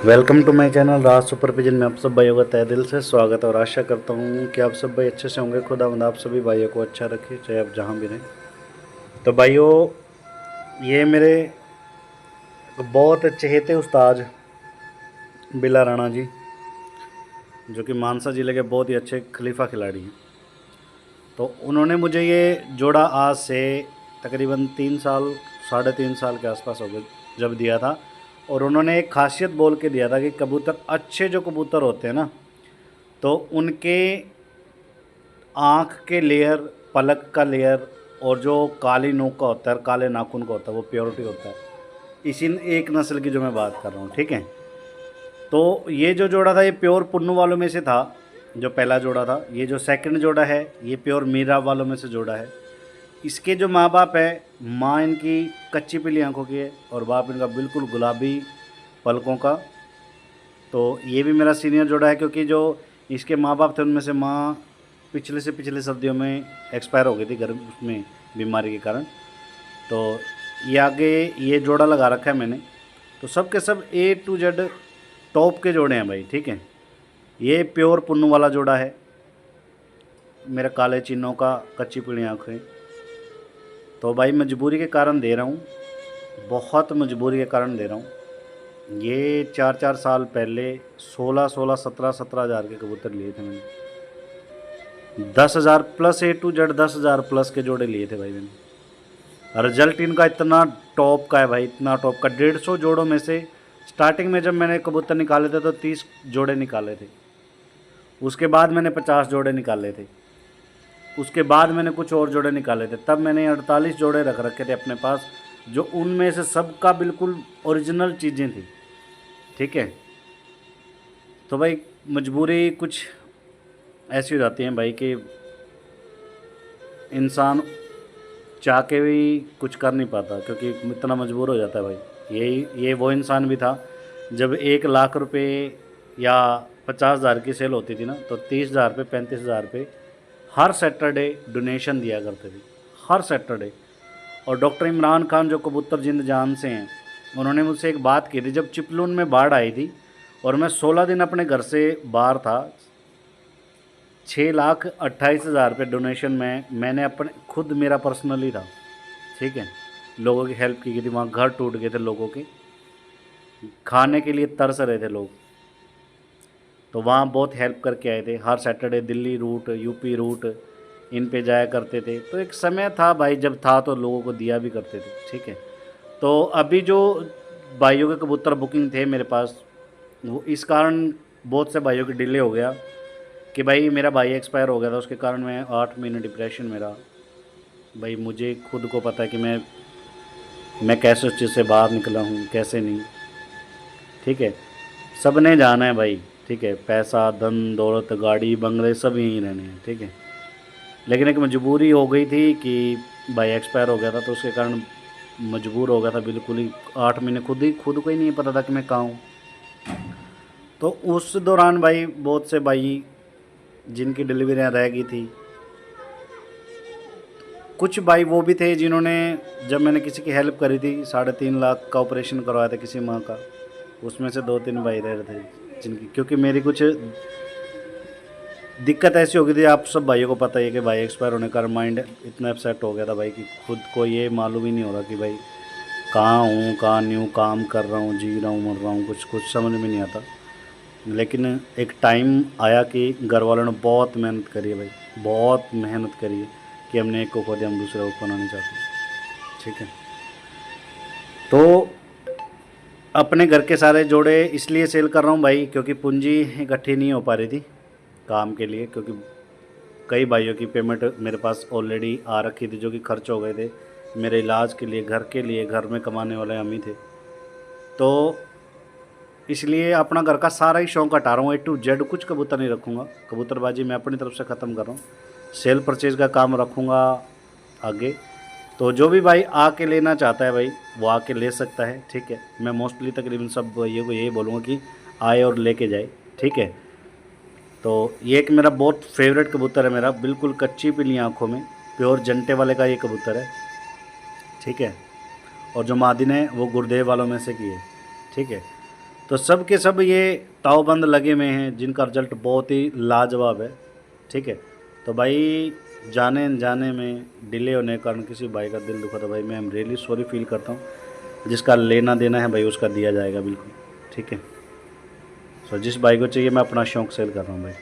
Welcome to my channel Raj super pigeon में आप सब भाइयों का तहे दिल से स्वागत है और आशा करता हूँ कि आप सब भाई अच्छे से होंगे। खुदावंद आप सभी भाइयों को अच्छा रखे, चाहे आप जहाँ भी रहें। तो भाइयों, ये मेरे बहुत चहेते उस्ताद बिला राणा जी, जो कि मानसा ज़िले के बहुत ही अच्छे खलीफा खिलाड़ी हैं। तो उन्होंने मुझे ये जोड़ा आज से तकरीबन 3 साल, 3.5 साल के आसपास हो गए जब दिया था। और उन्होंने एक खासियत बोल के दिया था कि कबूतर, अच्छे जो कबूतर होते हैं ना, तो उनके आँख के लेयर, पलक का लेयर और जो काली नोक का होता है, काले नाखून का होता है, वो प्योरिटी होता है। इसी एक नस्ल की जो मैं बात कर रहा हूँ, ठीक है। तो ये जो जोड़ा था ये प्योर पुन्नू वालों में से था, जो पहला जोड़ा था। ये जो सेकंड जोड़ा है ये प्योर मीरा वालों में से जोड़ा है। इसके जो माँ बाप है, माँ इनकी कच्ची पीली आंखों की है और बाप इनका बिल्कुल गुलाबी पलकों का। तो ये भी मेरा सीनियर जोड़ा है, क्योंकि जो इसके माँ बाप थे उनमें से माँ पिछले से पिछले सर्दियों में एक्सपायर हो गई थी गर्म उसमें बीमारी के कारण। तो ये आगे ये जोड़ा लगा रखा है मैंने। तो सब के सब A to Z टॉप के जोड़े हैं भाई, ठीक है। ये प्योर पुन्नू वाला जोड़ा है मेरा, काले चिन्हों का, कच्ची पीली आँखें। तो भाई मजबूरी के कारण दे रहा हूँ, बहुत मजबूरी के कारण दे रहा हूँ। ये 4 साल पहले 16 17 हज़ार के कबूतर लिए थे मैंने। 10,000 plus A to Z 10,000 plus के जोड़े लिए थे भाई मैंने। रिजल्ट इनका इतना टॉप का है भाई, इतना टॉप का। 150 जोड़ों में से स्टार्टिंग में जब मैंने कबूतर निकाले थे तो 30 जोड़े निकाले थे। उसके बाद मैंने 50 जोड़े निकाले थे। उसके बाद मैंने कुछ और जोड़े निकाले थे। तब मैंने 48 जोड़े रख रखे थे अपने पास, जो उनमें से सबका बिल्कुल ओरिजिनल चीज़ें थी, ठीक है। तो भाई मजबूरी कुछ ऐसी हो जाती है भाई कि इंसान चाह के भी कुछ कर नहीं पाता, क्योंकि इतना मजबूर हो जाता है भाई। ये वो इंसान भी था जब 1 लाख रुपए या 50,000 की सेल होती थी ना, तो 30,000 पे 35,000 पे हर सैटरडे डोनेशन दिया करते थे, हर सैटरडे। और डॉक्टर इमरान खान जो कबूतर जिंद जान से हैं, उन्होंने मुझसे एक बात की थी जब चिपलून में बाढ़ आई थी और मैं 16 दिन अपने घर से बाहर था। 6,28,000 रुपये डोनेशन में मैंने अपने खुद, मेरा पर्सनली था, ठीक है। लोगों की हेल्प की गई थी। वहाँ घर टूट गए थे लोगों के, खाने के लिए तरस रहे थे लोग। तो वहाँ बहुत हेल्प करके आए थे। हर Saturday Delhi route, UP route, इन पे जाया करते थे। तो एक समय था भाई जब था तो लोगों को दिया भी करते थे, ठीक है। तो अभी जो भाइयों के कबूतर बुकिंग थे मेरे पास, वो इस कारण बहुत से भाइयों की डिले हो गया कि भाई मेरा भाई एक्सपायर हो गया था, उसके कारण मैं 8 महीने डिप्रेशन में रहा। भाई मुझे खुद को पता है कि मैं कैसे उस चीज़ से बाहर निकला हूँ, कैसे नहीं, ठीक है। सब ने जाना है भाई, ठीक है। पैसा, धन दौलत, गाड़ी, बंगले सब यहीं रहने हैं, ठीक है। लेकिन एक मजबूरी हो गई थी कि भाई एक्सपायर हो गया था, तो उसके कारण मजबूर हो गया था बिल्कुल ही। 8 महीने खुद को ही नहीं पता था कि मैं कहाँ हूँ। तो उस दौरान भाई बहुत से भाई जिनकी डिलीवरियाँ रह गई थी, कुछ भाई वो भी थे जिन्होंने, जब मैंने किसी की हेल्प करी थी, 3.5 लाख का ऑपरेशन करवाया था किसी माँ का, उसमें से 2-3 भाई रह रहे थे जिनकी, क्योंकि मेरी कुछ दिक्कत ऐसी हो गई थी। आप सब भाइयों को पता ही है कि भाई एक्सपायर होने का कारण माइंड इतना अपसेट हो गया था भाई कि खुद को ये मालूम ही नहीं हो रहा कि भाई कहाँ हूँ कहाँ नहीं हूँ, काम कर रहा हूँ, जी रहा हूँ, मर रहा हूँ, कुछ समझ में नहीं आता। लेकिन एक टाइम आया कि घर वालों ने बहुत मेहनत करी है भाई, बहुत मेहनत करी है कि हमने एक को खो दिया, हम दूसरे को खोना नहीं चाहते, ठीक है। तो अपने घर के सारे जोड़े इसलिए सेल कर रहा हूँ भाई, क्योंकि पूंजी इकट्ठी नहीं हो पा रही थी काम के लिए, क्योंकि कई भाइयों की पेमेंट मेरे पास ऑलरेडी आ रखी थी, जो कि खर्च हो गए थे मेरे इलाज के लिए, घर के लिए। घर में कमाने वाले हम ही थे। तो इसलिए अपना घर का सारा ही शौक हटा रहा हूँ। A to Z कुछ कबूतर नहीं रखूँगा। कबूतरबाजी मैं अपनी तरफ से ख़त्म कर रहा हूँ। सेल परचेज़ का काम रखूँगा आगे। तो जो भी भाई आके लेना चाहता है भाई, वो आके ले सकता है, ठीक है। मैं मोस्टली तकरीबन सब भाइयों को यही बोलूँगा कि आए और लेके जाए, ठीक है। तो ये एक मेरा बहुत फेवरेट कबूतर है मेरा, बिल्कुल कच्ची पीली आँखों में, प्योर जंटे वाले का ये कबूतर है, ठीक है। और जो मादिन है वो गुरुदेव वालों में से की है, ठीक है। तो सब के सब ये तावबंद लगे हुए हैं जिनका रिजल्ट बहुत ही लाजवाब है। ठीक है, तो भाई जाने अनजाने में डिले होने के कारण किसी भाई का दिल दुखा, तो भाई मैं रियली सॉरी फील करता हूँ। जिसका लेना देना है भाई उसका दिया जाएगा बिल्कुल। ठीक है, सो जिस भाई को चाहिए मैं अपना शौक सेल कर रहा हूँ भाई।